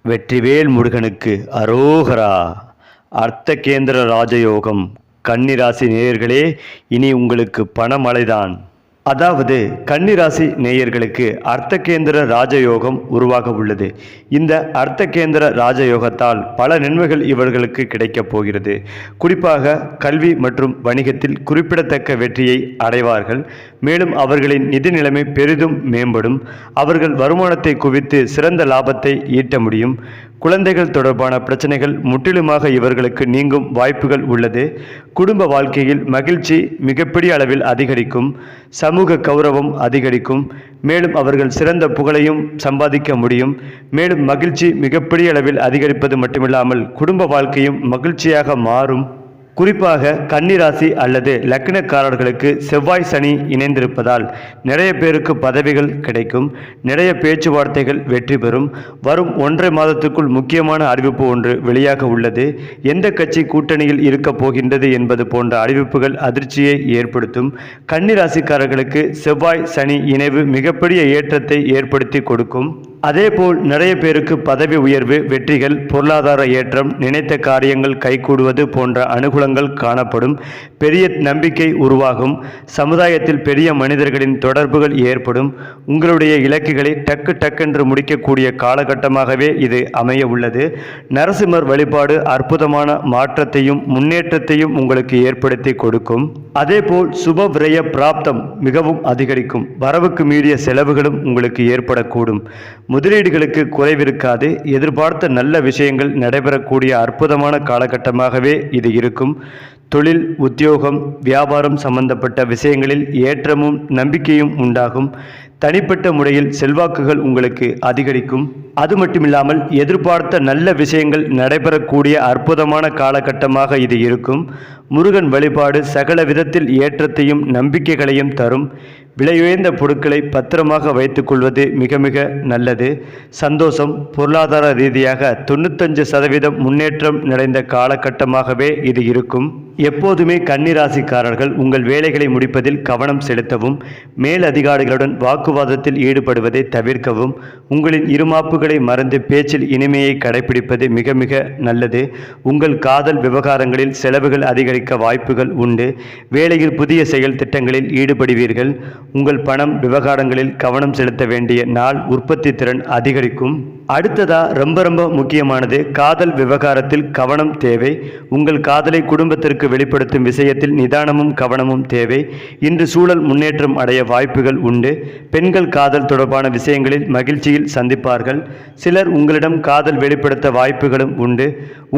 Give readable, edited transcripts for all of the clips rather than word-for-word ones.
வெற்றிவேல் முருகனுக்கு அரோகரா. அர்த்தகேந்திர ராஜயோகம். கன்னிராசி நேயர்களே, இனி உங்களுக்கு பணமழைதான். அதாவது கன்னிராசி நேயர்களுக்கு அர்த்தகேந்திர ராஜயோகம் உருவாக உள்ளது. இந்த அர்த்தகேந்திர ராஜயோகத்தால் பல நன்மைகள் இவர்களுக்கு கிடைக்கப் போகிறது. குறிப்பாக கல்வி மற்றும் வணிகத்தில் குறிப்பிடத்தக்க வெற்றியை அடைவார்கள். மேலும் அவர்களின் நிதி நிலைமை பெரிதும் மேம்படும். அவர்கள் வருமானத்தை குவித்து சிறந்த லாபத்தை ஈட்ட முடியும். குழந்தைகள் தொடர்பான பிரச்சனைகள் முற்றிலுமாக இவர்களுக்கு நீங்கும் வாய்ப்புகள் உள்ளது. குடும்ப வாழ்க்கையில் மகிழ்ச்சி மிகப்பெரிய அளவில் அதிகரிக்கும். சமூக கௌரவம் அதிகரிக்கும். மேலும் அவர்கள் சிறந்த புகழையும் சம்பாதிக்க முடியும். மேலும் மகிழ்ச்சி மிகப்பெரிய அளவில் அதிகரிப்பது மட்டுமில்லாமல் குடும்ப வாழ்க்கையும் மகிழ்ச்சியாக மாறும். குறிப்பாக கன்னிராசி அல்லது லக்னக்காரர்களுக்கு செவ்வாய் சனி இணைந்திருப்பதால் நிறைய பேருக்கு பதவிகள் கிடைக்கும். நிறைய பேச்சுவார்த்தைகள் வெற்றி பெறும். வரும் 1.5 மாதத்துக்குள் முக்கியமான அறிவிப்பு ஒன்று வெளியாக உள்ளது. எந்த கட்சி கூட்டணியில் இருக்கப் போகின்றது என்பது போன்ற அறிவிப்புகள் அதிர்ச்சியை ஏற்படுத்தும். கன்னிராசிக்காரர்களுக்கு செவ்வாய் சனி இணைவு மிகப்பெரிய ஏற்றத்தை ஏற்படுத்தி கொடுக்கும். அதேபோல் நிறைய பேருக்கு பதவி உயர்வு, வெற்றிகள், பொருளாதார ஏற்றம், நினைத்த காரியங்கள் கைகூடுவது போன்ற அனுகூலங்கள் காணப்படும். பெரிய நம்பிக்கை உருவாகும். சமுதாயத்தில் பெரிய மனிதர்களின் தொடர்புகள் ஏற்படும். உங்களுடைய இலக்குகளை டக்கென்று முடிக்கக்கூடிய காலகட்டமாகவே இது அமைய உள்ளது. நரசிம்மர் வழிபாடு அற்புதமான மாற்றத்தையும் முன்னேற்றத்தையும் உங்களுக்கு ஏற்படுத்தி கொடுக்கும். அதேபோல் சுப விரய பிராப்தம் மிகவும் அதிகரிக்கும். வரவுக்கு மீறிய செலவுகளும் உங்களுக்கு ஏற்படக்கூடும். முதலீடுகளுக்கு குறைவிருக்காது. எதிர்பார்த்த நல்ல விஷயங்கள் நடைபெறக்கூடிய அற்புதமான காலகட்டமாகவே இது இருக்கும். தொழில், உத்தியோகம், வியாபாரம் சம்பந்தப்பட்ட விஷயங்களில் ஏற்றமும் நம்பிக்கையும் உண்டாகும். தனிப்பட்ட முறையில் செல்வாக்குகள் உங்களுக்கு அதிகரிக்கும். அது மட்டுமில்லாமல் எதிர்பார்த்த நல்ல விஷயங்கள் நடைபெறக்கூடிய அற்புதமான காலகட்டமாக இது இருக்கும். முருகன் வழிபாடு சகல விதத்தில் ஏற்றத்தையும் நம்பிக்கைகளையும் தரும். விலையுயர்ந்த பொருட்களை பத்திரமாக வைத்துக்கொள்வது மிக மிக நல்லது. சந்தோஷம். பொருளாதார ரீதியாக 95% முன்னேற்றம் நிறைந்த காலகட்டமாகவே இது இருக்கும். எப்போதுமே கன்னிராசிக்காரர்கள் உங்கள் வேலைகளை முடிப்பதில் கவனம் செலுத்தவும், மேலதிகாரிகளுடன் வாக்குவாதத்தில் ஈடுபடுவதை தவிர்க்கவும், உங்களின் இருமாப்புகளை மறந்து பேச்சில் இனிமையை கடைபிடிப்பது மிக மிக நல்லது. உங்கள் காதல் விவகாரங்களில் செலவுகள் அதிகரிக்க வாய்ப்புகள் உண்டு. வேலையில் புதிய செயல் திட்டங்களில் ஈடுபடுவீர்கள். உங்கள் பணம் விவகாரங்களில் கவனம் செலுத்த வேண்டிய நாள். உற்பத்தி திறன் அதிகரிக்கும். அடுத்ததா ரொம்ப முக்கியமானது, காதல் விவகாரத்தில் கவனம் தேவை. உங்கள் காதலை குடும்பத்திற்கு வெளிப்படுத்தும் விஷயத்தில் நிதானமும் கவனமும் தேவை. இன்று சூழல் முன்னேற்றம் அடைய வாய்ப்புகள் உண்டு. பெண்கள் காதல் தொடர்பான விஷயங்களில் மகிழ்ச்சியில் சந்திப்பார்கள். சிலர் உங்களிடம் காதல் வெளிப்படுத்த வாய்ப்புகளும் உண்டு.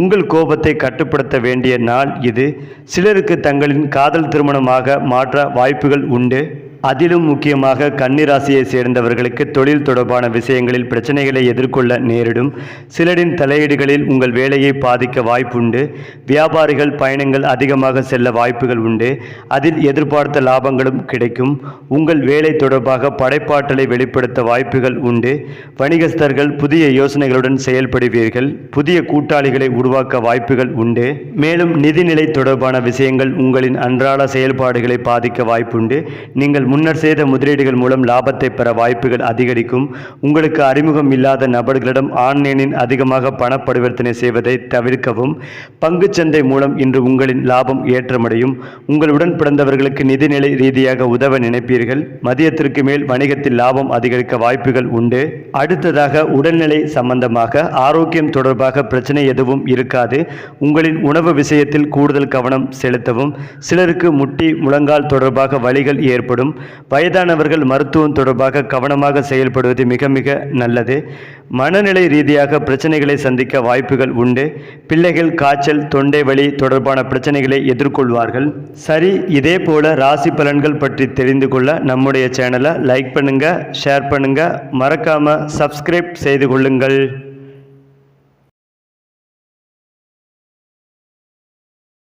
உங்கள் கோபத்தை கட்டுப்படுத்த வேண்டிய நாள் இது. சிலருக்கு தங்களின் காதல் திருமணமாக மாற்ற வாய்ப்புகள் உண்டு. அதிலும் முக்கியமாக கன்னிராசியை சேர்ந்தவர்களுக்கு தொழில் தொடர்பான விஷயங்களில் பிரச்சனைகளை எதிர்கொள்ள நேரிடும். சிலரின் தலையீடுகளில் உங்கள் வேலையை பாதிக்க வாய்ப்புண்டு. வியாபாரிகள் பயணங்கள் அதிகமாக செல்ல வாய்ப்புகள் உண்டு. அதில் எதிர்பார்த்த லாபங்களும் கிடைக்கும். உங்கள் வேலை தொடர்பாக படைப்பாற்றலை வெளிப்படுத்த வாய்ப்புகள் உண்டு. வணிகஸ்தர்கள் புதிய யோசனைகளுடன் செயல்படுவீர்கள். புதிய கூட்டாளிகளை உருவாக்க வாய்ப்புகள் உண்டு. மேலும் நிதிநிலை தொடர்பான விஷயங்கள் உங்களின் அன்றாட செயல்பாடுகளை பாதிக்க வாய்ப்புண்டு. நீங்கள் முன்னர் செய்த முதலீடுகள் மூலம் லாபத்தை பெற வாய்ப்புகள் அதிகரிக்கும். உங்களுக்கு அறிமுகம் இல்லாத நபர்களிடம் ஆன்லைனில் அதிகமாக பண பரிவர்த்தனை செய்வதை தவிர்க்கவும். பங்குச்சந்தை மூலம் இன்று உங்களின் லாபம் ஏற்றமடையும். உங்களுடன் பிறந்தவர்களுக்கு நிதிநிலை ரீதியாக உதவ நினைப்பீர்கள். மதியத்திற்கு மேல் வணிகத்தில் லாபம் அதிகரிக்க வாய்ப்புகள் உண்டு. அடுத்ததாக உடல்நிலை சம்பந்தமாக ஆரோக்கியம் தொடர்பாக பிரச்சனை எதுவும் இருக்காது. உங்களின் உணவு விஷயத்தில் கூடுதல் கவனம் செலுத்தவும். சிலருக்கு முட்டி முழங்கால் தொடர்பாக வலிகள் ஏற்படும். வயதானவர்கள் மருத்துவம் தொடர்பாக கவனமாக செயல்படுவது மிக மிக நல்லது. மனநிலை ரீதியாக பிரச்சனைகளை சந்திக்க வாய்ப்புகள் உண்டு. பிள்ளைகள் காய்ச்சல், தொண்டை வலி தொடர்பான பிரச்சனைகளை எதிர்கொள்வார்கள். சரி, இதே போல ராசி பலன்கள் பற்றி தெரிந்து கொள்ள நம்முடைய சேனலை லைக் பண்ணுங்க, ஷேர் பண்ணுங்க, மறக்காம சப்ஸ்கிரைப் செய்து கொள்ளுங்கள்.